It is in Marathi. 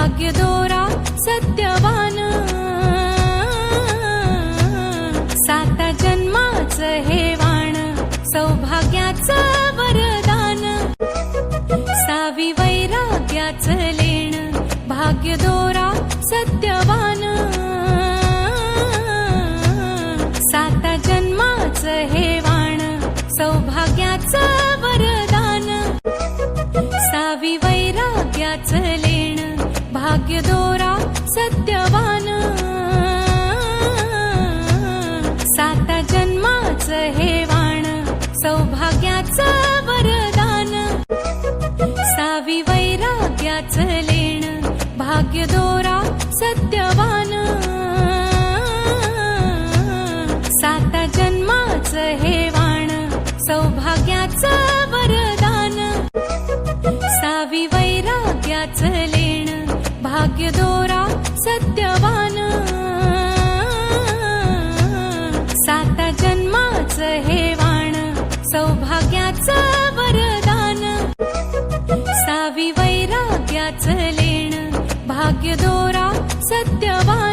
भाग्यदोरा सत्यवान, साता जन्माचं हे वाण, सौभाग्याचं वरदान, सावी वैराग्याचं लेण, भाग्यदोरा सत्यवान, साता जन्माचं हे वाण, सौभाग्याचं वरदान, सावी वैराग्याचं लेण, भाग्यदोरा सत्यवान, साता जन्माचं हे वाण, सौभाग्याचं वरदान, सावी वैराग्याचं लेण, भाग्यदोरा सत्यवान, साता जन्माचं हे वाण, सौभाग्याचं वरदान, सावी वैराग्याचं लेण, भाग्यदोरा सत्यवान, साता जन्माचं हे वाण, सौभाग्याचं वरदान, सावी वैराग्याचं लेण, भाग्यदोरा सत्यवान,